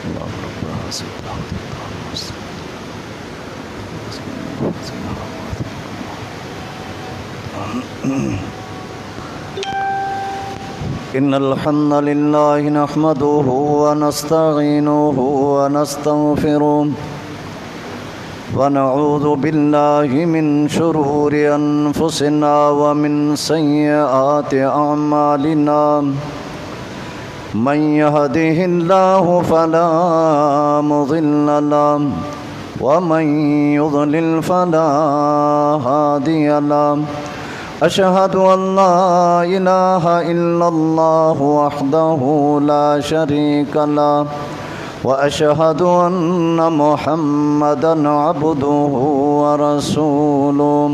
إن الحمد لله نحمده ونستعينه ونستغفره ونعوذ بالله من شرور أنفسنا ومن سيئات أعمالنا من يهده الله فلا مضل له ومن يضلل فلا هادي له أشهد أن لا إله إلا الله وحده لا شريك له وأشهد أن محمدًا عبده ورسوله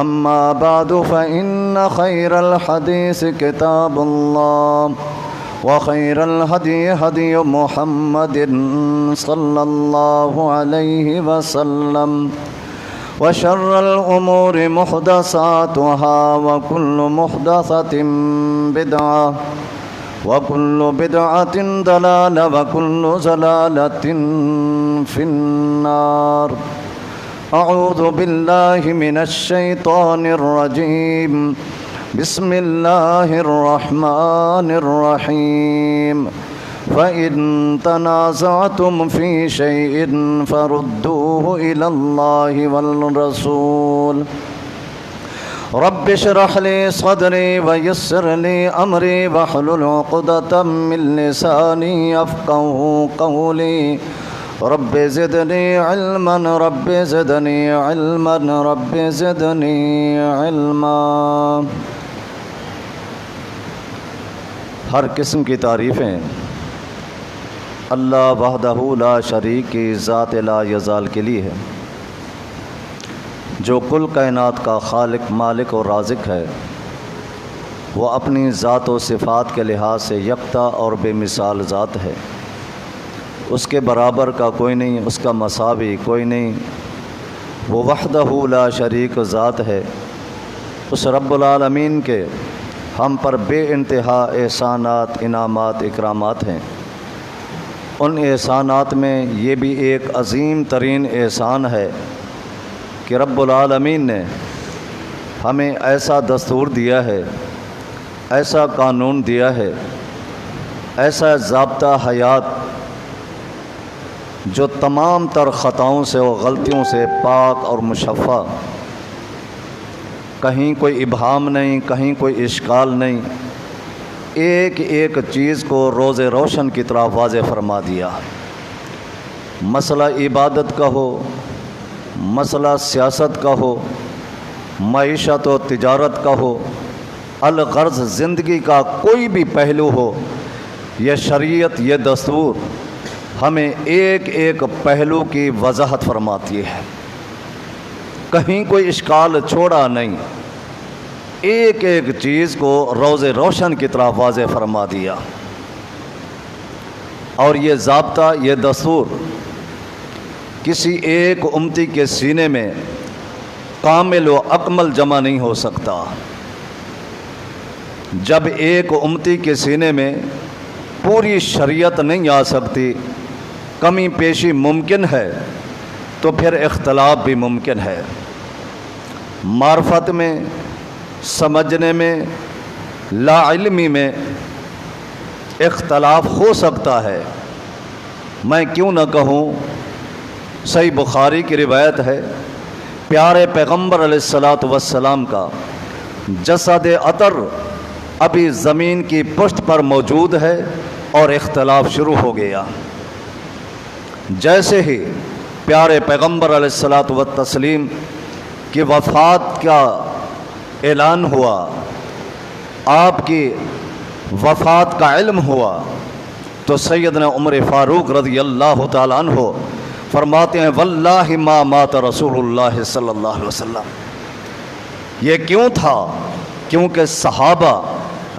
أما بعد فإن خير الحديث كتاب الله وخير الهدي هدي محمد صلى الله عليه وسلم وشر الأمور محدثاتها وكل محدثة بدعة وكل بدعة ضلالة وكل ضلالة في النار أعوذ بالله من الشيطان الرجيم بسم الله الرحمن الرحيم فإن تنازعتم في شيء فردوه إلى الله والرسول رب اشرح لي صدري ويسر لي أمري واحلل عقدة من لساني يفقهوا قولي رب زدني علما رب زدني علما رب زدني علما۔ ہر قسم کی تعریفیں اللہ وحدہ لا شریک کی ذات لا یزال کے لیے ہے، جو کل کائنات کا خالق، مالک اور رازق ہے۔ وہ اپنی ذات و صفات کے لحاظ سے یکتا اور بے مثال ذات ہے، اس کے برابر کا کوئی نہیں، اس کا مساوی کوئی نہیں۔ وہ وحدہ لا شریک ذات ہے۔ اس رب العالمین کے ہم پر بے انتہا احسانات، انعامات، اکرامات ہیں۔ ان احسانات میں یہ بھی ایک عظیم ترین احسان ہے کہ رب العالمین نے ہمیں ایسا دستور دیا ہے، ایسا قانون دیا ہے، ایسا ضابطہ حیات جو تمام تر خطاؤں سے اور غلطیوں سے پاک اور مشفع، کہیں کوئی ابہام نہیں، کہیں کوئی اشکال نہیں، ایک ایک چیز کو روز روشن کی طرح واضح فرما دیا۔ مسئلہ عبادت کا ہو، مسئلہ سیاست کا ہو، معیشت و تجارت کا ہو، الغرض زندگی کا کوئی بھی پہلو ہو، یہ شریعت، یہ دستور ہمیں ایک ایک پہلو کی وضاحت فرماتی ہے، کہیں کوئی اشکال چھوڑا نہیں، ایک ایک چیز کو روز روشن کی طرح واضح فرما دیا۔ اور یہ ضابطہ، یہ دستور کسی ایک امتی کے سینے میں کامل و اکمل جمع نہیں ہو سکتا۔ جب ایک امتی کے سینے میں پوری شریعت نہیں آ سکتی، کمی پیشی ممکن ہے، تو پھر اختلاف بھی ممکن ہے۔ معرفت میں، سمجھنے میں، لا علمی میں اختلاف ہو سکتا ہے۔ میں کیوں نہ کہوں، صحیح بخاری کی روایت ہے، پیارے پیغمبر علیہ السلام کا جسد اطہر ابھی زمین کی پشت پر موجود ہے اور اختلاف شروع ہو گیا۔ جیسے ہی پیارے پیغمبر علیہ السلام کی وفات کا اعلان ہوا، آپ کی وفات کا علم ہوا، تو سیدنا عمر فاروق رضی اللہ تعالیٰ عنہ فرماتے ہیں واللہ ما مات رسول اللہ صلی اللہ علیہ وسلم۔ یہ کیوں تھا؟ کیونکہ صحابہ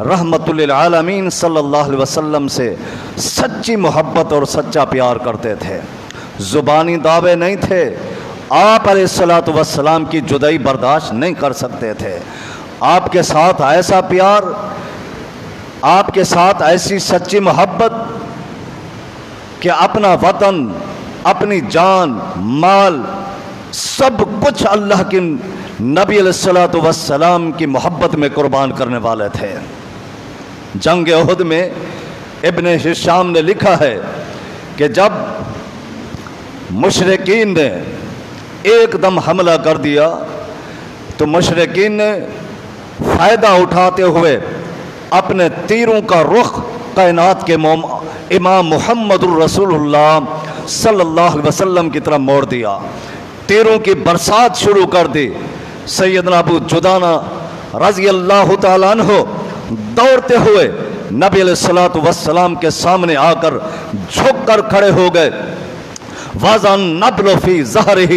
رحمت للعالمین صلی اللہ علیہ وسلم سے سچی محبت اور سچا پیار کرتے تھے، زبانی دعوے نہیں تھے، آپ علیہ السلام کی جدائی برداشت نہیں کر سکتے تھے۔ آپ کے ساتھ ایسا پیار، آپ کے ساتھ ایسی سچی محبت کہ اپنا وطن، اپنی جان، مال، سب کچھ اللہ کے نبی علیہ الصلوۃ والسلام کی محبت میں قربان کرنے والے تھے۔ جنگ احد میں ابن ہشام نے لکھا ہے کہ جب مشرکین نے ایک دم حملہ کر دیا تو مشرکین نے فائدہ اٹھاتے ہوئے اپنے تیروں کا رخ کائنات کے امام محمد الرسول اللہ صلی اللہ علیہ وسلم کی طرف موڑ دیا، تیروں کی برسات شروع کر دی۔ سیدنا ابو جدانہ رضی اللہ تعالیٰ عنہ دوڑتے ہوئے نبی علیہ الصلوۃ والسلام کے سامنے آ کر جھک کر کھڑے ہو گئے۔ وَضَعَ النَّبْلُ فِي ظَهْرِهِ،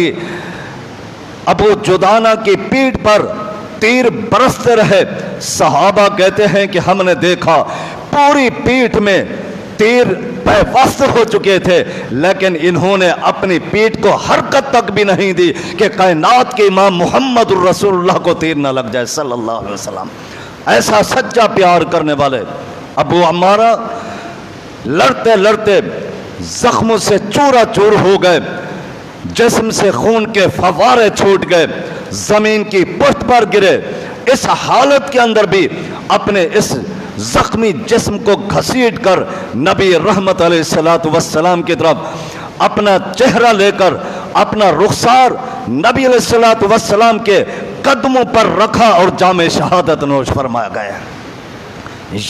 ابو جدانہ کی پیٹھ پر تیر برستے رہے۔ صحابہ کہتے ہیں کہ ہم نے دیکھا پوری پیٹھ میں تیر پیوست ہو چکے تھے، لیکن انہوں نے اپنی پیٹھ کو حرکت تک بھی نہیں دی کہ کائنات کے امام محمد الرسول اللہ کو تیر نہ لگ جائے صلی اللہ علیہ وسلم۔ ایسا سچا پیار کرنے والے ابو عمارہ لڑتے لڑتے زخموں سے چورا چور ہو گئے، جسم سے خون کے فوارے چھوٹ گئے، زمین کی پشت پر گرے۔ اس حالت کے اندر بھی اپنے اس زخمی جسم کو گھسیٹ کر نبی رحمت علیہ الصلوۃ والسلام کی طرف اپنا چہرہ لے کر اپنا رخسار نبی علیہ الصلوۃ والسلام کے قدموں پر رکھا اور جام شہادت نوش فرمایا گیا۔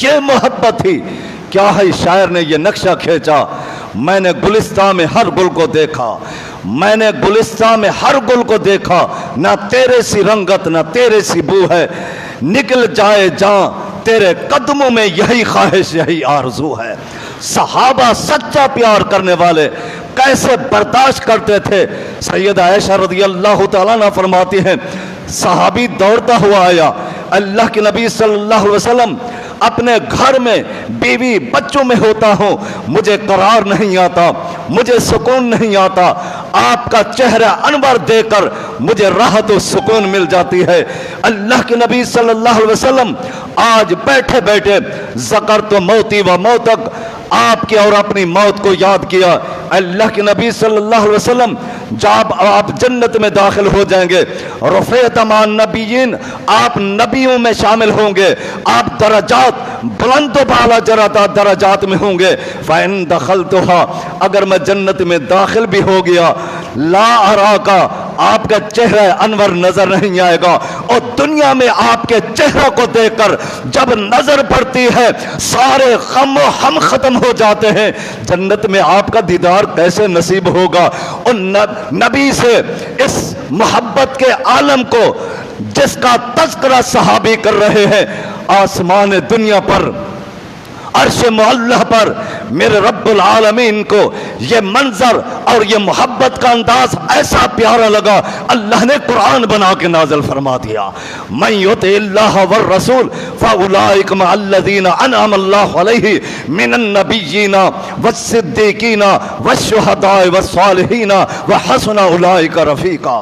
یہ محبت تھی۔ کیا ہے شاعر نے یہ نقشہ کھینچا، میں نے گلستان میں ہر گل کو دیکھا، میں نے گلستان میں ہر گل کو دیکھا، نہ تیرے سی رنگت نہ تیرے سی بو ہے، نکل جائے جاں تیرے قدموں میں یہی خواہش یہی آرزو ہے۔ صحابہ سچا پیار کرنے والے کیسے برداشت کرتے تھے؟ سیدہ عائشہ رضی اللہ تعالیٰ عنہ فرماتی ہیں صحابی دوڑتا ہوا آیا، اللہ کے نبی صلی اللہ علیہ وسلم اپنے گھر میں بیوی بچوں میں ہوتا ہوں، مجھے قرار نہیں آتا، مجھے سکون نہیں آتا، آپ کا چہرہ انور دے کر مجھے راحت و سکون مل جاتی ہے۔ اللہ کے نبی صلی اللہ علیہ وسلم آج بیٹھے بیٹھے ذکرت موتی و موتک، آپ کی اور اپنی موت کو یاد کیا۔ اللہ کے نبی صلی اللہ علیہ وسلم جب آپ جنت میں داخل ہو جائیں گے، رفعت مع النبیین، آپ نبیوں میں شامل ہوں گے، آپ درجات بلند و بالا درجات میں ہوں گے۔ فَإِن دَخَلْتُهَا، اگر میں جنت میں داخل بھی ہو گیا، لا اراکا، آپ کا چہرہ انور نظر نہیں آئے گا، اور دنیا میں آپ کے چہرہ کو دیکھ کر جب نظر پڑتی ہے سارے غم و ہم ختم ہو جاتے ہیں۔ جنت میں آپ کا دیدار کیسے نصیب ہوگا؟ اور نبی سے اس محبت کے عالم کو جس کا تذکرہ صحابی کر رہے ہیں، آسمان دنیا پر عرش معلہ پر میرے رب العالمین کو یہ منظر اور یہ محبت کا انداز ایسا پیارا لگا، اللہ نے قرآن بنا کے نازل فرما دیا۔ من یطع اللہ والرسول فاولئک مع الذین انعم اللہ علیہم من النبیین والصدیقین والشہداء والصالحین وحسن اولئک رفیقا۔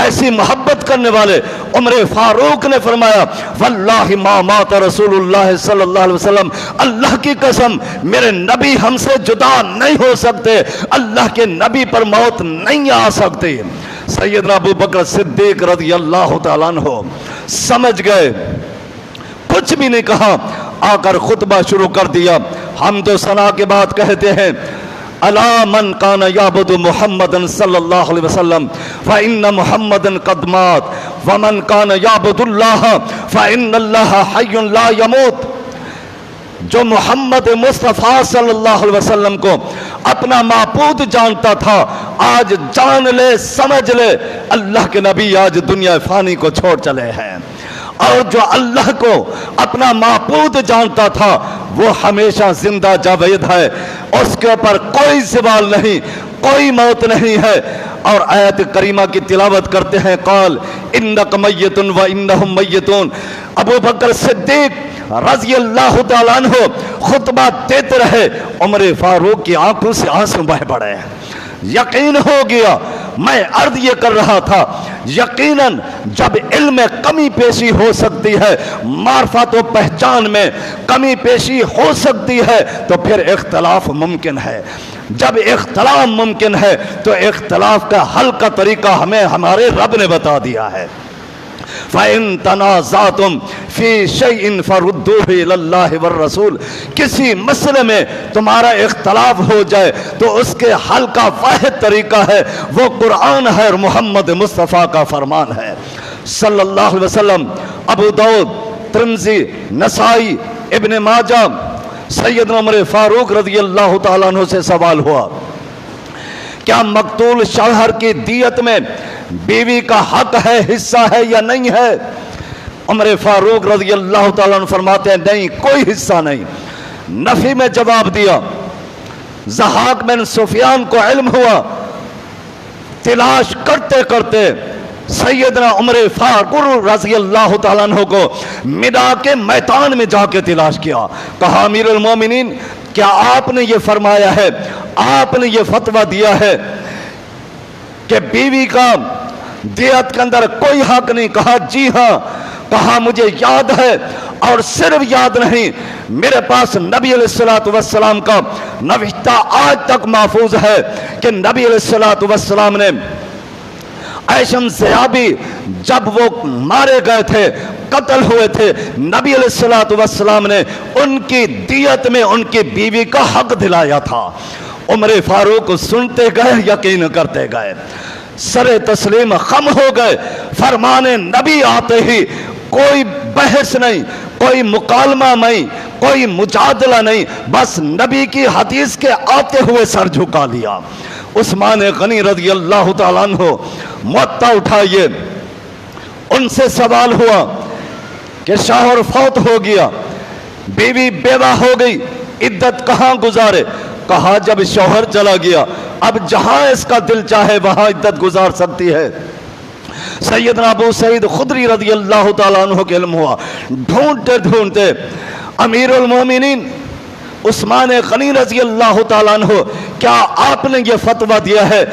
ایسی محبت کرنے والے عمر فاروق نے فرمایا واللہ ما مات رسول اللہ صلی اللہ علیہ وسلم، اللہ کی قسم میرے نبی ہم سے جدا نہیں ہو سکتے، اللہ کے نبی پر موت نہیں آ سکتی۔ سیدنا ابو بکر صدیق رضی اللہ تعالیٰ عنہ سمجھ گئے، کچھ بھی نہیں کہا، آ کر خطبہ شروع کر دیا۔ حمد و ثنا کے بعد کہتے ہیں الا من کان یعبد محمدا صلی اللہ علیہ وسلم فإن محمدا قد مات ومن کان یعبد اللہ فإن اللہ حی لا یموت۔ جو محمد مصطفیٰ صلی اللہ علیہ وسلم کو اپنا معبود جانتا تھا، آج جان لے سمجھ لے اللہ کے نبی آج دنیا فانی کو چھوڑ چلے ہیں، اور جو اللہ کو اپنا معبود جانتا تھا وہ ہمیشہ زندہ جاوید ہے، اس کے اوپر کوئی زوال نہیں، کوئی موت نہیں ہے۔ اور آیت کریمہ کی تلاوت کرتے ہیں قال انک میت و انہم میتون۔ ابو بکر صدیق رضی اللہ تعالیٰ عنہ خطبہ دیتے رہے، عمر فاروق کی آنکھوں سے آنسو بہہ پڑے۔ یقین ہو گیا۔ میں عرض یہ کر رہا تھا، یقیناً جب علم میں کمی پیشی ہو سکتی ہے، معرفت و پہچان میں کمی پیشی ہو سکتی ہے، تو پھر اختلاف ممکن ہے۔ جب اختلاف ممکن ہے تو اختلاف کا حل کا طریقہ ہمیں ہمارے رب نے بتا دیا ہے۔ فَإِن تَنَازَعْتُمْ فِي شَيْءٍ فَرُدُّوهُ إِلَى اللَّهِ وَالرَّسُولِ، کسی مسئلے میں تمہارا اختلاف ہو جائے تو اس کے حل کا واحد طریقہ ہے، وہ قرآن ہے اور محمد مصطفیٰ کا فرمان ہے صلی اللہ علیہ وسلم۔ ابو داؤد، ترمذی، نسائی، ابن ماجہ، سیدنا عمر فاروق رضی اللہ تعالیٰ عنہ سے سوال ہوا، کیا مقتول شوہر کی دیت میں بیوی کا حق ہے، حصہ ہے یا نہیں ہے؟ عمر فاروق رضی اللہ تعالیٰ عنہ فرماتے ہیں نہیں، کوئی حصہ نہیں۔ نفی میں جواب دیا۔ ضحاک بن سفیان کو علم ہوا، تلاش کرتے کرتے سیدنا عمر فاروق رضی اللہ تعالیٰ عنہ کو منا کے میدان میں جا کے تلاش کیا۔ کہا امیر المومنین، کیا آپ نے یہ فرمایا ہے، آپ نے یہ فتویٰ دیا ہے کہ بیوی کا دیت کے اندر کوئی حق نہیں؟ کہا جی ہاں۔ کہا مجھے یاد ہے، اور صرف یاد نہیں، میرے پاس نبی علیہ السلام کا نوشتہ آج تک محفوظ ہے کہ نبی علیہ السلام نے ایشم زیابی جب وہ مارے گئے تھے، قتل ہوئے تھے، نبی علیہ السلام نے ان کی دیت میں ان کی بیوی کا حق دلایا تھا۔ عمر فاروق سنتے گئے، یقین کرتے گئے، سر تسلیم خم ہو گئے۔ فرمان نبی آتے ہی کوئی بحث نہیں، کوئی مکالمہ نہیں، کوئی مجادلہ نہیں، بس نبی کی حدیث کے آتے ہوئے سر جھکا لیا۔ عثمان غنی رضی اللہ تعالیٰ عنہ موطا اٹھائیے، ان سے سوال ہوا کہ شوہر فوت ہو گیا، بیوی بیوہ ہو گئی، عدت کہاں گزارے؟ کہا جب شوہر چلا گیا اب جہاں اس کا دل چاہے وہاں عدت گزار سکتی ہے۔ سیدنا ابو سعید خدری رضی اللہ تعالیٰ عنہ کے علم ہوا، ڈھونڈتے ڈھونڈتے امیر المومنین عثمان غنی رضی اللہ تعالیٰ عنہ، کیا آپ نے یہ فتویٰ دیا ہے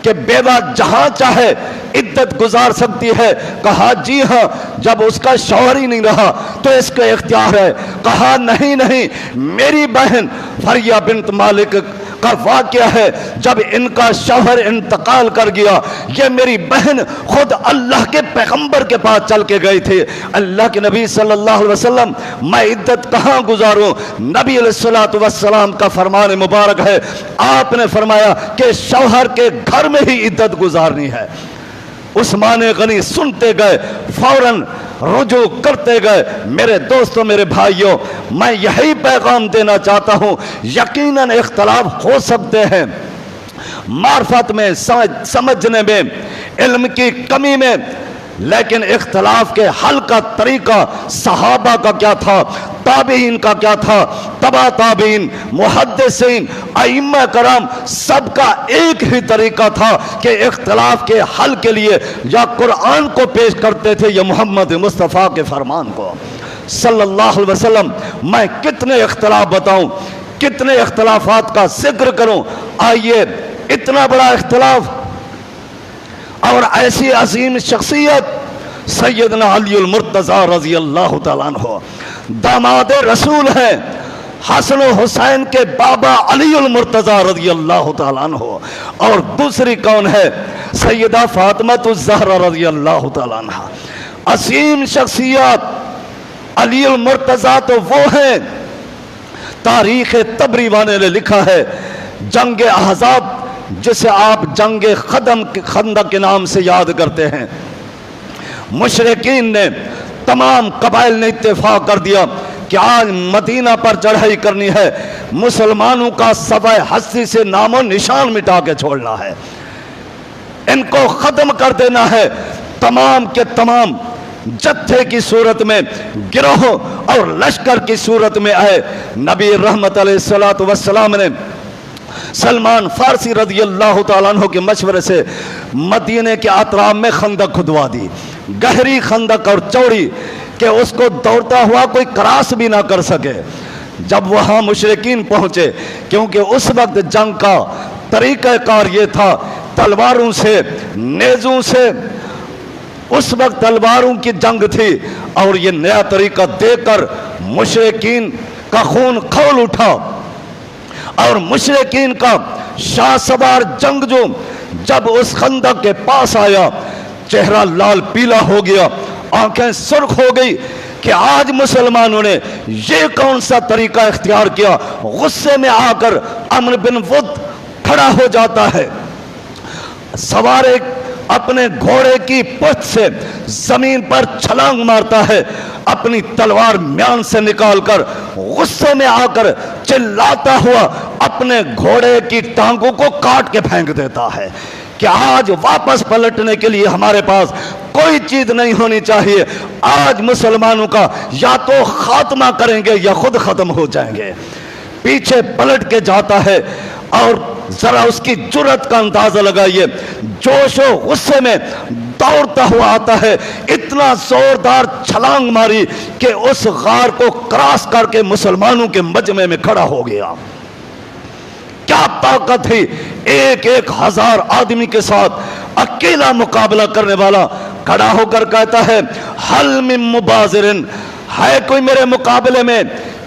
کہ بیوہ جہاں چاہے عدت گزار سکتی ہے؟ کہا جی ہاں، جب اس کا شوہر ہی نہیں رہا تو اس کا اختیار ہے۔ کہا نہیں نہیں، میری بہن فریہ بنت مالک کا واقعہ ہے، جب ان کا شوہر انتقال کر گیا، یہ میری بہن خود اللہ کے پیغمبر کے پاس چل کے گئی تھی، اللہ کے نبی صلی اللہ علیہ وسلم میں عدت کہاں گزاروں؟ نبی علیہ السلام کا فرمان مبارک ہے، آپ نے فرمایا کہ شوہر کے گھر میں ہی عدت گزارنی ہے۔ عثمان غنی سنتے گئے، فوراً رجوع کرتے گئے۔ میرے دوستوں، میرے بھائیوں، میں یہی پیغام دینا چاہتا ہوں، یقیناً اختلاف ہو سکتے ہیں، معرفت میں، سمجھنے میں، علم کی کمی میں، لیکن اختلاف کے حل کا طریقہ صحابہ کا کیا تھا، تابعین کا کیا تھا، تبع تابعین، محدثین، ائمہ کرام، سب کا ایک ہی طریقہ تھا کہ اختلاف کے حل کے لیے یا قرآن کو پیش کرتے تھے یا محمد مصطفیٰ کے فرمان کو صلی اللہ علیہ وسلم۔ میں کتنے اختلاف بتاؤں، کتنے اختلافات کا ذکر کروں؟ آئیے، اتنا بڑا اختلاف اور ایسی عظیم شخصیت سیدنا علی المرتضیٰ رضی اللہ تعالیٰ عنہ، داماد رسول ہیں، حسن و حسین کے بابا علی المرتضیٰ رضی اللہ تعالیٰ عنہ، اور دوسری کون ہے؟ سیدہ فاطمہ الزہرا رضی اللہ تعالیٰ عنہ۔ عظیم شخصیات علی المرتضیٰ تو وہ ہیں، تاریخ طبری والے نے لکھا ہے، جنگ احزاب جسے آپ جنگ خندق کے نام سے یاد کرتے ہیں، مشرکین نے، تمام قبائل نے اتفاق کر دیا کہ آج مدینہ پر چڑھائی کرنی ہے، مسلمانوں کا سوائے ہستی سے نام و نشان مٹا کے چھوڑنا ہے، ان کو ختم کر دینا ہے۔ تمام کے تمام جتھے کی صورت میں، گروہ اور لشکر کی صورت میں آئے۔ نبی رحمت علیہ السلام نے سلمان فارسی رضی اللہ تعالیٰ عنہ کے مشورے سے مدینے کے اطراف میں خندق کھدوا دی، گہری خندق اور چوڑی کہ اس کو دوڑتا ہوا کوئی کراس بھی نہ کر سکے۔ جب وہاں مشرکین پہنچے، کیونکہ اس وقت جنگ کا طریقہ کار یہ تھا تلواروں سے، نیزوں سے، اس وقت تلواروں کی جنگ تھی، اور یہ نیا طریقہ دیکھ کر مشرکین کا خون کھول اٹھا، اور مشرکین کا شاہ سوار جنگجو جب اس خندق کے پاس آیا چہرہ لال پیلا ہو گیا، آنکھیں سرخ ہو گئی کہ آج مسلمانوں نے یہ کون سا طریقہ اختیار کیا۔ غصے میں آ کر عمرو بن ود کھڑا ہو جاتا ہے، سوار اپنے گھوڑے کی پشت سے زمین پر چھلانگ مارتا ہے، اپنی تلوار میان سے نکال کر غصے میں آ کر چلاتا ہوا اپنے گھوڑے کی ٹانگوں کو کاٹ کے پھینک دیتا ہے کہ آج واپس پلٹنے کے لیے ہمارے پاس کوئی چیز نہیں ہونی چاہیے، آج مسلمانوں کا یا تو خاتمہ کریں گے یا خود ختم ہو جائیں گے۔ پیچھے پلٹ کے جاتا ہے، اور ذرا اس کی جرأت کا اندازہ لگائیے، جوش و غصے میں دوڑتا ہوا آتا ہے، اتنا زوردار چھلانگ ماری کہ اس غار کو کراس کر کے مسلمانوں کے مجمع میں کھڑا ہو گیا۔ کیا طاقت تھی، ایک ایک ہزار آدمی کے ساتھ اکیلا مقابلہ کرنے والا کھڑا ہو کر کہتا ہے حل من مبازرن، ہے کوئی میرے مقابلے میں،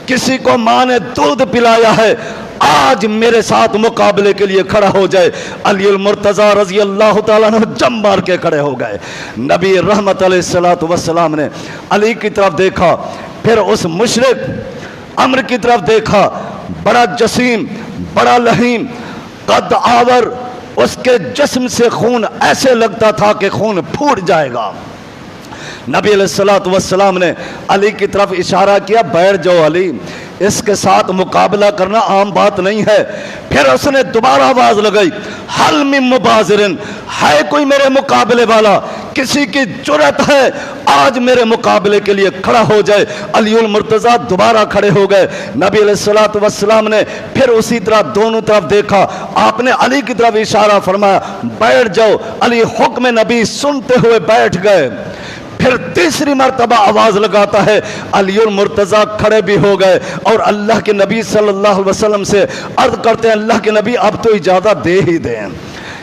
کسی کو ماں نے دودھ پلایا ہے آج میرے ساتھ مقابلے کے لیے کھڑا ہو جائے۔ علی المرتضی رضی اللہ تعالیٰ عنہ جم مار کے کھڑے ہو گئے۔ نبی رحمت علیہ السلام نے علی کی طرف دیکھا، پھر اس مشرک عمرو کی طرف دیکھا، بڑا جسیم، بڑا لہیم، قد آور، اس کے جسم سے خون ایسے لگتا تھا کہ خون پھوٹ جائے گا۔ نبی علیہ السلام نے علی کی طرف اشارہ کیا، بیٹھ جاؤ علی، اس کے ساتھ مقابلہ کرنا عام بات نہیں ہے۔ پھر اس نے دوبارہ آواز لگائی حل من مبازرن، ہے کوئی میرے مقابلے والا، کسی کی جرأت ہے آج میرے مقابلے کے لیے کھڑا ہو جائے۔ علی المرتضی دوبارہ کھڑے ہو گئے۔ نبی علیہ السلام نے پھر اسی طرح دونوں طرف دیکھا، آپ نے علی کی طرف اشارہ فرمایا بیٹھ جاؤ، علی حکم نبی سنتے ہوئے بیٹھ گئے۔ پھر تیسری مرتبہ آواز لگاتا ہے، علی المرتضی کھڑے بھی ہو گئے اور اللہ کے نبی صلی اللہ علیہ وسلم سے عرض کرتے ہیں اللہ کے نبی اب تو اجازت دے ہی دیں۔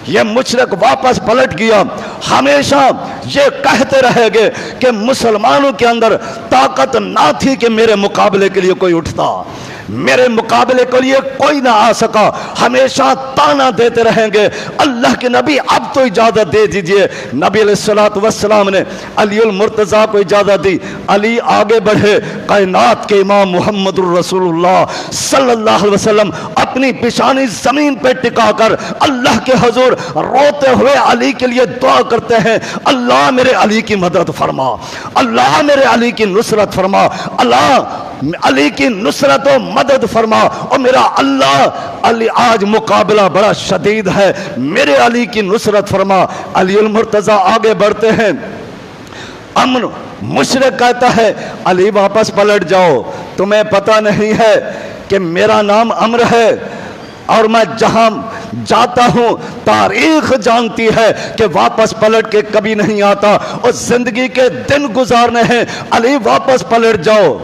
یہ مشرک واپس پلٹ گیا، ہمیشہ یہ کہتے رہے گے کہ مسلمانوں کے اندر طاقت نہ تھی کہ میرے مقابلے کے لیے کوئی اٹھتا، میرے مقابلے کے لیے کوئی نہ آ سکا، ہمیشہ تانا دیتے رہیں گے اللہ کے نبی اب تو اجازت دے دیجئے۔ نبی علیہ السلام نے علی المرتضی کو اجازت دی، علی آگے بڑھے، کائنات کے امام محمد الرسول اللہ صلی اللہ علیہ وسلم اپنی پیشانی زمین پہ ٹکا کر اللہ کے حضور روتے ہوئے علی کے لیے دعا کرتے ہیں، اللہ میرے علی کی مدد فرما، اللہ میرے علی کی نصرت فرما، اللہ علی کی نصرت و مدد فرما، اور میرا اللہ علی آج مقابلہ بڑا شدید ہے، میرے علی کی نصرت فرما۔ علی المرتضی آگے بڑھتے ہیں، امن مشرک کہتا ہے علی واپس پلٹ جاؤ، تمہیں پتہ نہیں ہے کہ میرا نام عمرو ہے اور میں جہاں جاتا ہوں تاریخ جانتی ہے کہ واپس پلٹ کے کبھی نہیں آتا، اور زندگی کے دن گزارنے ہیں، علی واپس پلٹ جاؤ،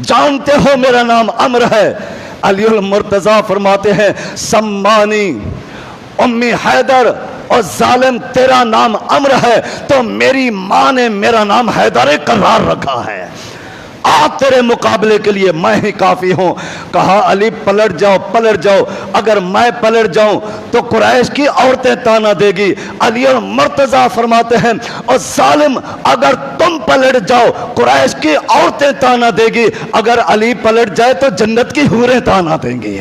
جانتے ہو میرا نام عمرو ہے۔ علی المرتضی فرماتے ہیں سمانی امی حیدر، اور ظالم تیرا نام عمرو ہے تو میری ماں نے میرا نام حیدر قرار رکھا ہے، آپ تیرے مقابلے کے لیے میں ہی کافی ہوں۔ کہا علی پلٹ جاؤ پلٹ جاؤ، اگر میں پلٹ جاؤں تو قریش کی عورتیں تانا دے گی۔ علی المرتضی فرماتے ہیں اور ظالم اگر تم پلٹ جاؤ قریش کی عورتیں تانا دے گی، اگر علی پلٹ جائے تو جنت کی حوریں تانا دیں گی۔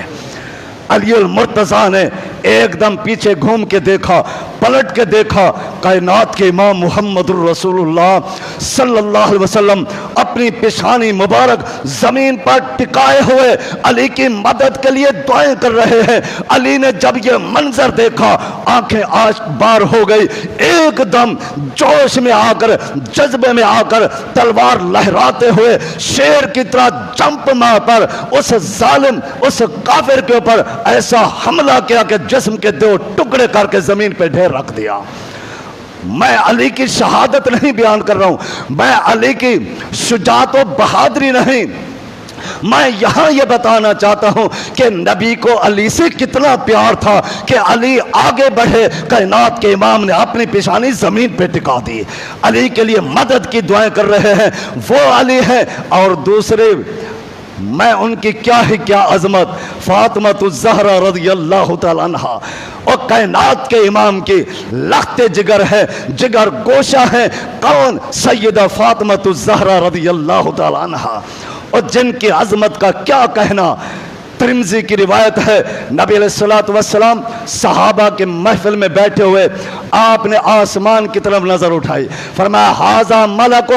علی المرتضی نے ایک دم پیچھے گھوم کے دیکھا، پلٹ کے دیکھا، کائنات کے امام محمد الرسول اللہ صلی اللہ علیہ وسلم اپنی پیشانی مبارک زمین پر ٹکائے ہوئے علی کی مدد کے لیے دعائیں کر رہے ہیں۔ علی نے جب یہ منظر دیکھا آنکھیں آج بار ہو گئی، ایک دم جوش میں آ کر جذبے میں آ کر تلوار لہراتے ہوئے شیر کی طرح جمپ مار پر اس ظالم اس کافر کے اوپر ایسا حملہ کیا کہ جسم کے دو ٹکڑے کر کے زمین پہ ڈھیر رکھ دیا۔ میں علی کی شہادت نہیں بیان کر رہا ہوں، میں علی کی شجاعت و بہادری نہیں، میں یہاں یہ بتانا چاہتا ہوں کہ نبی کو علی سے کتنا پیار تھا کہ علی آگے بڑھے، کائنات کے امام نے اپنی پیشانی زمین پہ ٹکا دی، علی کے لیے مدد کی دعائیں کر رہے ہیں، وہ علی ہیں۔ اور دوسرے میں ان کی کیا ہی کیا عظمت، فاطمہ الزہرا رضی اللہ تعالیٰ عنہ، اور کائنات کے امام کی لخت جگر ہے، جگر گوشہ ہے، کون؟ سیدہ فاطمہ الزہرا رضی اللہ تعالیٰ عنہ، اور جن کی عظمت کا کیا کہنا۔ ترمذی کی روایت ہے، نبی علیہ السلام صحابہ کے محفل میں بیٹھے ہوئے آپ نے آسمان کی طرف نظر اٹھائی، فرمایا ھذا ملک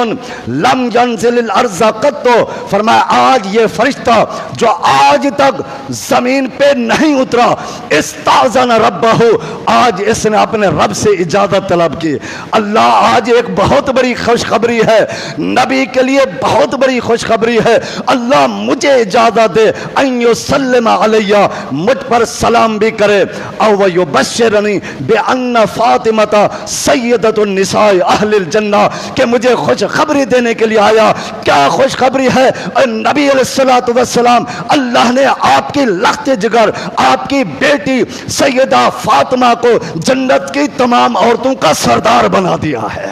لم ینزل الارض قط، فرمایا آج یہ فرشتہ جو آج تک زمین پہ نہیں اترا، استاذن ربہ، آج اس نے اپنے رب سے اجازت طلب کی۔ اللہ آج ایک بہت بڑی خوشخبری ہے، نبی کے لیے بہت بڑی خوشخبری ہے، اللہ مجھے اجازت دے ان یسلم علیہ، مجھ پر سلام بھی کرے، او یبشرنی بان فاطمہ سیدۃ النساء اہل الجنہ، کہ مجھے خوشخبری دینے کے لیے آیا۔ کیا خوشخبری ہے؟ نبی علیہ السلام، اللہ نے آپ کی لخت جگر، آپ کی بیٹی سیدہ فاطمہ کو جنت کی تمام عورتوں کا سردار بنا دیا ہے۔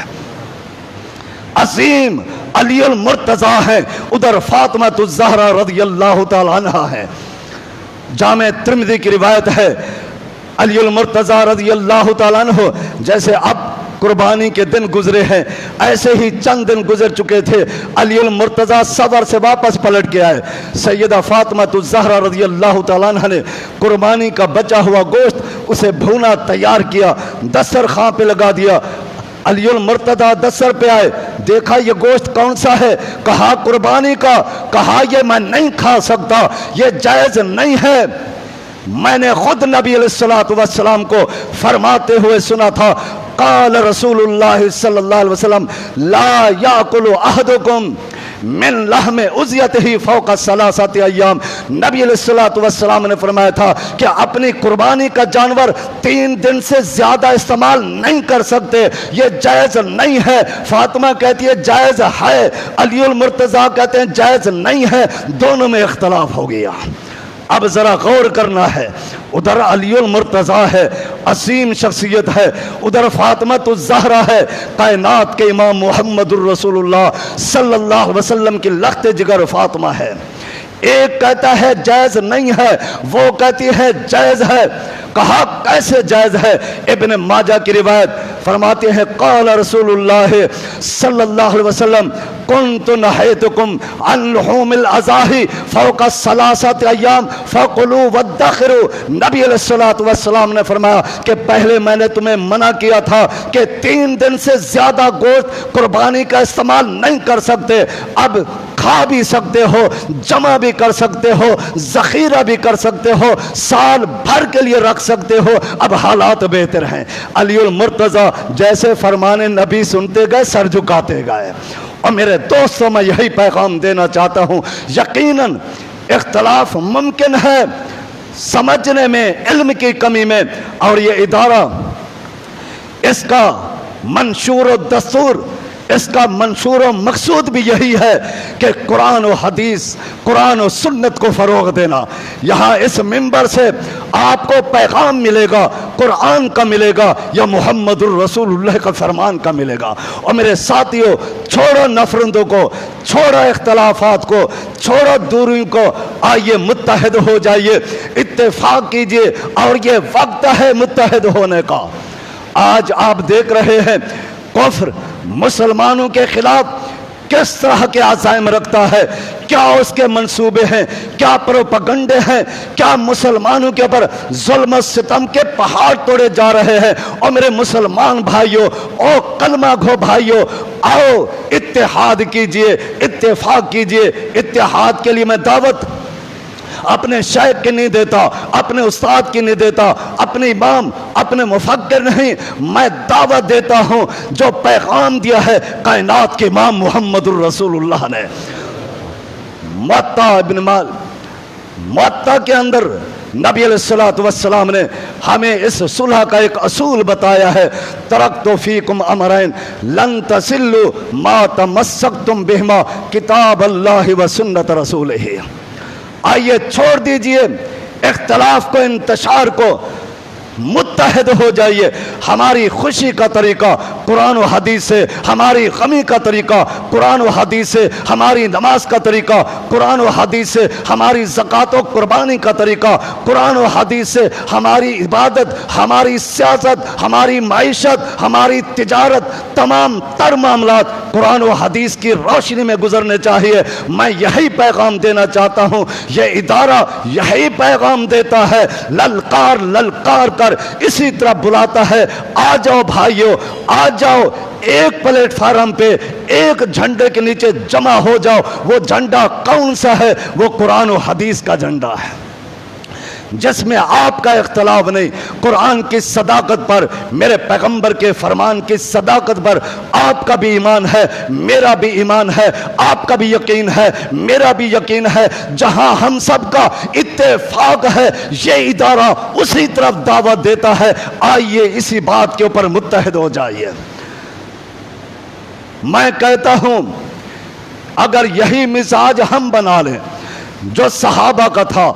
عظیم علی المرتضیٰ ہے، ادھر فاطمہ الزہرا رضی اللہ تعالی عنہ ہے۔ جامع ترمذی کی روایت ہے، علی المرتضیٰ رضی اللہ تعالیٰ عنہ، جیسے اب قربانی کے دن گزرے ہیں ایسے ہی چند دن گزر چکے تھے، علی المرتضیٰ سفر سے واپس پلٹ کے آئے، سیدہ فاطمہ الزہرا رضی اللہ تعالیٰ عنہ نے قربانی کا بچا ہوا گوشت اسے بھونا تیار کیا، دسترخوان پہ لگا دیا۔ علی المرتضیٰ دستر پہ آئے، دیکھا یہ گوشت کون سا ہے؟ کہا قربانی کا، کہا یہ میں نہیں کھا سکتا، یہ جائز نہیں ہے۔ میں نے خود نبی علیہ السلام کو فرماتے ہوئے سنا تھا، قال رسول اللہ صلی اللہ علیہ وسلم لا یاکل احدکم من لحم اضحیتہ فوق ثلاثۃ ایام، نبی علیہ السلام نے فرمایا تھا کہ اپنی قربانی کا جانور 3 دن سے زیادہ استعمال نہیں کر سکتے، یہ جائز نہیں ہے۔ فاطمہ کہتی ہے جائز ہے، علی المرتضیٰ کہتے ہیں جائز نہیں ہے، دونوں میں اختلاف ہو گیا۔ اب ذرا غور کرنا ہے، ادھر علی المرتضیٰ ہے، عظیم شخصیت ہے، ادھر فاطمہ الزہرا ہے، کائنات کے امام محمد الرسول اللہ صلی اللہ علیہ وسلم کی لخت جگر فاطمہ ہے۔ ایک کہتا ہے جائز نہیں ہے، وہ کہتی ہے جائز ہے۔ کہا کیسے جائز ہے؟ ابن ماجہ کی روایت فرماتے ہیں قال رسول اللہ صلی اللہ علیہ وسلم کنت نہیتکم عن لحوم الاضاحی فوق ثلاثۃ ایام فکلوا وادخروا، نبی علیہ السلام نے فرمایا کہ پہلے میں نے تمہیں منع کیا تھا کہ 3 دن سے زیادہ گوشت قربانی کا استعمال نہیں کر سکتے، اب کھا بھی سکتے ہو، جمع بھی کر سکتے ہو، ذخیرہ بھی کر سکتے ہو، سال بھر کے لیے رکھ سکتے ہو، اب حالات بہتر ہیں۔ علی المرتضیٰ جیسے فرمان نبی سنتے گئے سر جھکاتے گئے۔ اور میرے دوستوں میں یہی پیغام دینا چاہتا ہوں، یقیناً اختلاف ممکن ہے سمجھنے میں، علم کی کمی میں، اور یہ ادارہ اس کا منشور و دستور، اس کا منشور و مقصود بھی یہی ہے کہ قرآن و حدیث، قرآن و سنت کو فروغ دینا۔ یہاں اس منبر سے آپ کو پیغام ملے گا، قرآن کا ملے گا یا محمد الرسول اللہ کا فرمان کا ملے گا۔ اور میرے ساتھیوں، چھوڑو نفرتوں کو، چھوڑو اختلافات کو، چھوڑو دوریوں کو، آئیے متحد ہو جائیے، اتفاق کیجئے، اور یہ وقت ہے متحد ہونے کا۔ آج آپ دیکھ رہے ہیں کفر مسلمانوں کے خلاف کس طرح کے عزائم رکھتا ہے، کیا اس کے منصوبے ہیں، کیا پروپیگنڈے ہیں، کیا مسلمانوں کے اوپر ظلم و ستم کے پہاڑ توڑے جا رہے ہیں۔ اور میرے مسلمان بھائیوں، او کلمہ گو بھائیوں، آؤ اتحاد کیجئے، اتفاق کیجئے۔ اتحاد کے لیے میں دعوت اپنے شیخ کی نہیں دیتا، اپنے استاد کی نہیں دیتا، اپنے امام، اپنے مفکر نہیں، میں دعوت دیتا ہوں جو پیغام دیا ہے کائنات کے امام محمد الرسول اللہ نے۔ موطا ابن مال، موطا کے اندر نبی علیہ السلام نے ہمیں اس صلح کا ایک اصول بتایا ہے، ترکت فیکم امرین لن تسلوا ما تمسکتم بہما کتاب اللہ و سنت رسولہ۔ آئیے چھوڑ دیجئے اختلاف کو، انتشار کو، متحد ہو جائیے۔ ہماری خوشی کا طریقہ قرآن و حدیث سے، ہماری غمی کا طریقہ قرآن و حدیث سے، ہماری نماز کا طریقہ قرآن و حدیث سے، ہماری زکوٰۃ و قربانی کا طریقہ قرآن و حدیث سے، ہماری عبادت، ہماری سیاست، ہماری معیشت، ہماری تجارت، تمام تر معاملات قرآن و حدیث کی روشنی میں گزرنے چاہیے۔ میں یہی پیغام دینا چاہتا ہوں، یہ ادارہ یہی پیغام دیتا ہے، للکار للکار کر اسی طرح بلاتا ہے، آ جاؤ بھائیو، آ جاؤ، ایک پلیٹ فارم پہ ایک جھنڈے کے نیچے جمع ہو جاؤ۔ وہ جھنڈا کون سا ہے؟ وہ قرآن و حدیث کا جھنڈا ہے، جس میں آپ کا اختلاف نہیں۔ قرآن کی صداقت پر، میرے پیغمبر کے فرمان کی صداقت پر آپ کا بھی ایمان ہے، میرا بھی ایمان ہے، آپ کا بھی یقین ہے، میرا بھی یقین ہے۔ جہاں ہم سب کا اتفاق ہے، یہ ادارہ اسی طرف دعوت دیتا ہے۔ آئیے اسی بات کے اوپر متحد ہو جائیے۔ میں کہتا ہوں اگر یہی مزاج ہم بنا لیں جو صحابہ کا تھا،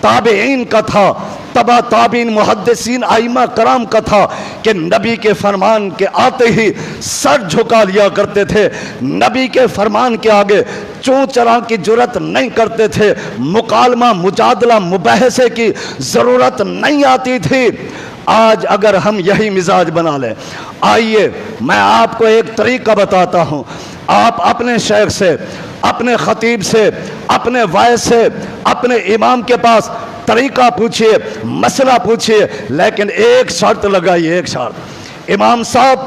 تابعین کا تھا، تبع تابعین، محدثین، ائمہ کرام کا تھا کہ نبی کے فرمان کے آتے ہی سر جھکا لیا کرتے تھے، نبی کے فرمان کے آگے چون چرا کی جرت نہیں کرتے تھے، مکالمہ، مجادلہ، مباحثے کی ضرورت نہیں آتی تھی۔ آج اگر ہم یہی مزاج بنا لیں، آئیے میں آپ کو ایک طریقہ بتاتا ہوں۔ آپ اپنے شیخ سے، اپنے خطیب سے، اپنے وائس سے، اپنے امام کے پاس طریقہ پوچھئے، مسئلہ پوچھئے، لیکن ایک شرط لگائیے، ایک شرط، امام صاحب،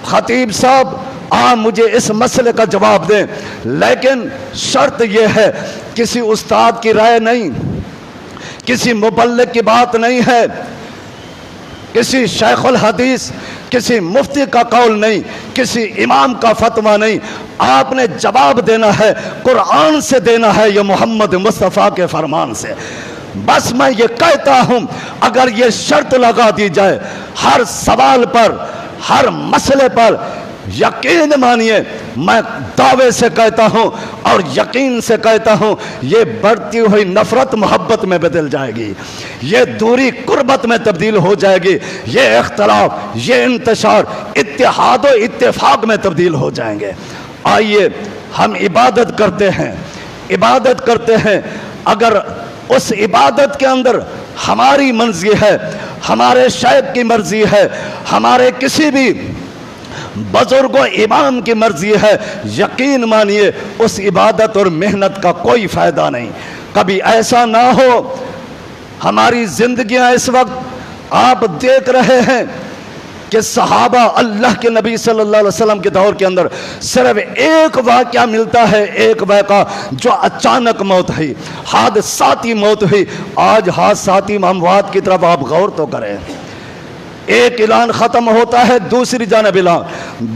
خطیب صاحب، آپ مجھے اس مسئلے کا جواب دیں، لیکن شرط یہ ہے کسی استاد کی رائے نہیں، کسی مبلغ کی بات نہیں ہے، کسی شیخ الحدیث، کسی مفتی کا قول نہیں، کسی امام کا فتویٰ نہیں۔ آپ نے جواب دینا ہے، قرآن سے دینا ہے یا محمد مصطفیٰ کے فرمان سے۔ بس میں یہ کہتا ہوں اگر یہ شرط لگا دی جائے ہر سوال پر، ہر مسئلے پر، یقین مانیے، میں دعوے سے کہتا ہوں اور یقین سے کہتا ہوں، یہ بڑھتی ہوئی نفرت محبت میں بدل جائے گی، یہ دوری قربت میں تبدیل ہو جائے گی، یہ اختلاف، یہ انتشار اتحاد و اتفاق میں تبدیل ہو جائیں گے۔ آئیے ہم عبادت کرتے ہیں، عبادت کرتے ہیں، اگر اس عبادت کے اندر ہماری مرضی ہے، ہمارے شیخ کی مرضی ہے، ہمارے کسی بھی بزرگ و امام کی مرضی ہے، یقین مانیے اس عبادت اور محنت کا کوئی فائدہ نہیں۔ کبھی ایسا نہ ہو، ہماری زندگیاں اس وقت آپ دیکھ رہے ہیں کہ صحابہ اللہ کے نبی صلی اللہ علیہ وسلم کے دور کے اندر صرف ایک واقعہ ملتا ہے، ایک واقعہ جو اچانک موت ہوئی، حادثاتی موت ہوئی۔ آج حادثاتی اموات کی طرف آپ غور تو کریں، ایک اعلان ختم ہوتا ہے، دوسری جانب اعلان،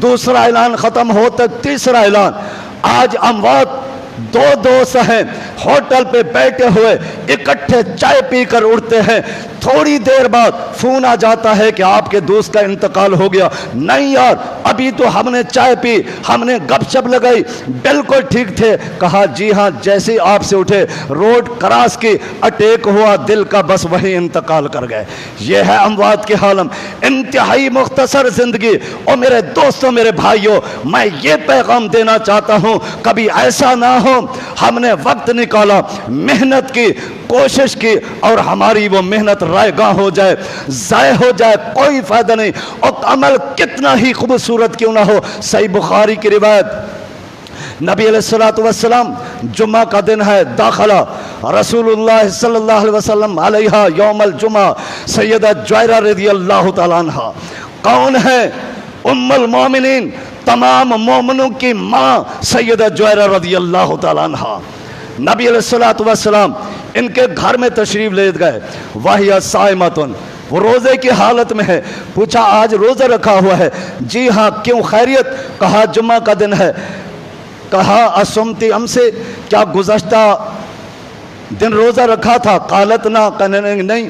دوسرا اعلان ختم ہوتا ہے، تیسرا اعلان۔ آج اموات دو دوست ہیں، ہوٹل پہ بیٹھے ہوئے اکٹھے چائے پی کر اٹھتے ہیں، تھوڑی دیر بعد فون آ جاتا ہے کہ آپ کے دوست کا انتقال ہو گیا۔ نہیں یار، ابھی تو ہم نے چائے پی، ہم نے گپ شپ لگائی، بالکل ٹھیک تھے۔ کہا جی ہاں، جیسے آپ سے اٹھے روڈ کراس کی، اٹیک ہوا دل کا، بس وہی انتقال کر گئے۔ یہ ہے اموات کے عالم، انتہائی مختصر زندگی۔ اور میرے دوستوں، میرے بھائیوں، میں یہ پیغام دینا چاہتا ہوں، کبھی ایسا نہ ہو ہم نے وقت نکالا، محنت کی، کوشش کی، اور ہماری وہ محنت رائے گاہ ہو جائے، ضائع ہو جائے، کوئی فائدہ نہیں۔ اور عمل کتنا ہی خوبصورت کیوں نہ ہو، صحیح بخاری کی روایت، نبی علیہ السلام جمعہ کا دن ہے، داخلہ رسول اللہ صلی اللہ علیہ وسلم علیہ یوم الجمعہ سیدہ جویرہ رضی اللہ تعالیٰ عنہ۔ کون ہے؟ ام المومنین، تمام مومنوں کی ماں سیدہ جویرہ رضی اللہ تعالیٰ عنہ۔ نبی علیہ السلام ان کے گھر میں تشریف لے گئے، وَهِيَ صَائِمَةٌ، وہ روزے کی حالت میں ہے۔ پوچھا آج روزہ رکھا ہوا ہے؟ جی ہاں، کیوں خیریت؟ کہا جمعہ کا دن ہے۔ کہا اصمتی ہم سے، کیا گزشتہ دن روزہ رکھا تھا؟ قالت نہ، کہنے نہیں۔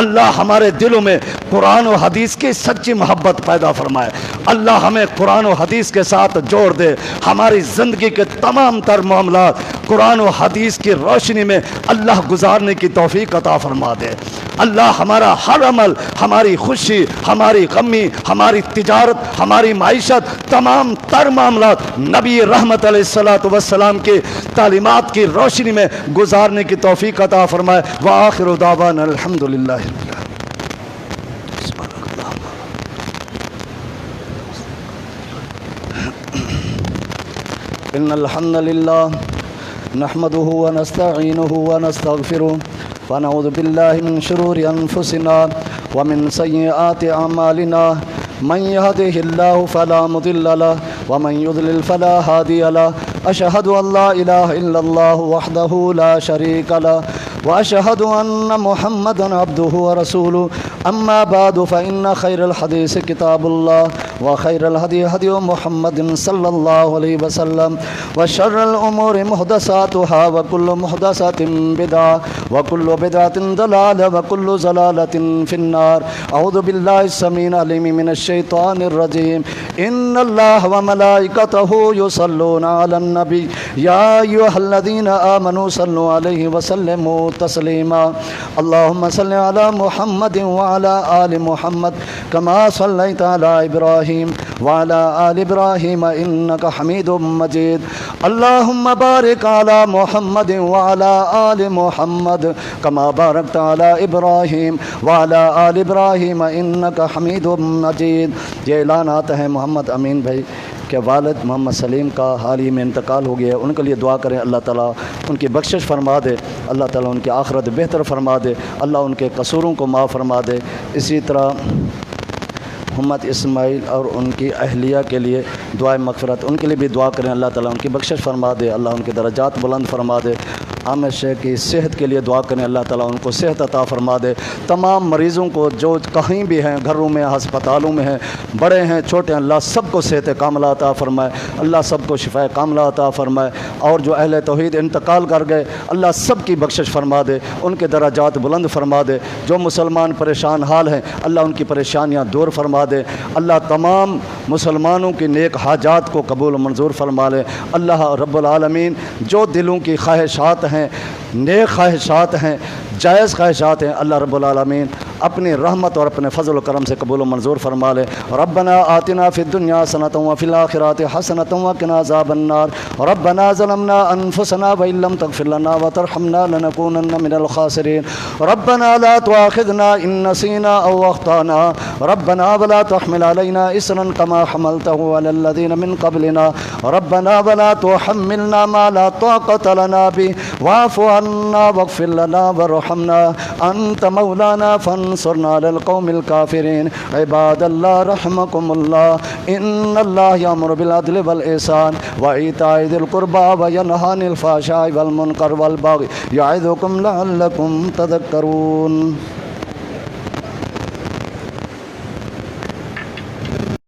اللہ ہمارے دلوں میں قرآن و حدیث کی سچی محبت پیدا فرمائے، اللہ ہمیں قرآن و حدیث کے ساتھ جوڑ دے، ہماری زندگی کے تمام تر معاملات قرآن و حدیث کی روشنی میں اللہ گزارنے کی توفیق عطا فرما دے، اللہ ہمارا ہر عمل، ہماری خوشی، ہماری غمی، ہماری تجارت، ہماری معیشت، تمام تر معاملات نبی رحمت علیہ الصلوۃ والسلام کی تعلیمات کی روشنی میں گزارنے کی توفیق عطا فرمائے۔ وآخر دعوانا الحمدللہ رب العالمین۔ ان الحمد للہ نحمده ونستعینه ونستغفره ونعوذ باللہ من شرور انفسنا ومن سیئات اعمالنا من يهده الله فلا مضل له ومن يضلل فلا هادي له اشهد ان لا اله الا الله وحده لا شريك له واشهد ان محمدا عبده ورسوله اما بعد فان خير الحديث كتاب الله وخير الهدي هدي محمد صلى الله عليه وسلم وشر الامور محدثاتها وكل محدثة بدعة وكل بدعة ضلالة وكل ضلالة في النار۔ اعوذ بالله السميع العليم من الشيطان الرجيم۔ ان الله وملائكته يصلون على النبي يا ايها الذين امنوا صلوا عليه وسلموا تسليما۔ اللهم صل على محمد وعلى آل محمد كما صليت على إبراهيم وعلى آل إبراهيم إنك حميد مجيد۔ اللهم بارك على محمد وعلى آل محمد كما باركت على إبراهيم وعلى آل إبراهيم إنك حميد مجيد۔ یہ اعلانات ہیں محمد امین بھائی کہ والد محمد سلیم کا حال ہی میں انتقال ہو گیا ہے، ان کے لیے دعا کریں، اللہ تعالیٰ ان کی بخشش فرما دے، اللہ تعالیٰ ان کی آخرت بہتر فرما دے، اللہ ان کے قصوروں کو معاف فرما دے۔ اسی طرح محمد اسماعیل اور ان کی اہلیہ کے لیے دعائے مغفرت، ان کے لیے بھی دعا کریں، اللہ تعالیٰ ان کی بخشش فرما دے، اللہ ان کے درجات بلند فرما دے۔ عامر شیخ کی صحت کے لیے دعا کریں، اللہ تعالیٰ ان کو صحت عطا فرما دے۔ تمام مریضوں کو جو کہیں بھی ہیں، گھروں میں، ہسپتالوں میں ہیں، بڑے ہیں چھوٹے ہیں، اللہ سب کو صحت کاملہ عطا فرمائے، اللہ سب کو شفاء کاملہ عطا فرمائے۔ اور جو اہل توحید انتقال کر گئے، اللہ سب کی بخشش فرما دے، ان کے درجات بلند فرما دے۔ جو مسلمان پریشان حال ہیں، اللہ ان کی پریشانیاں دور فرما دے، اللہ تمام مسلمانوں کی نیک حاجات کو قبول و منظور فرما لے۔ اللہ رب العالمین جو دلوں کی خواہشات ہیں، نیک خواہشات ہیں، جائز خواہشات ہیں، اللہ رب العالمین اپنی رحمت اور اپنے فضل و کرم سے قبول و منظور فرما لے۔ ربنا آتنا فی الدنیا حسنۃ وفی الآخرۃ حسنۃ وقنا عذاب النار۔ ربنا ظلمنا انفسنا وان لم تغفر لنا وترحمنا لنکونن من الخاسرین۔ ربنا لا تؤاخذنا ان نسینا او اخطانا، ربنا ولا تحمل علينا اسرا كما حملته على الذين من قبلنا، ربنا ولا تحملنا ما لا طاقة لنا به واعف عنا واغفر لنا وارحمنا انت مولانا فانصرنا على القوم الكافرين۔ عباد الله رحمكم الله، ان الله يأمر بالعدل والإحسان وإيتاء ذي القربى وينهى عن الفحشاء والمنكر والبغي يعظكم لعلكم تذكرون۔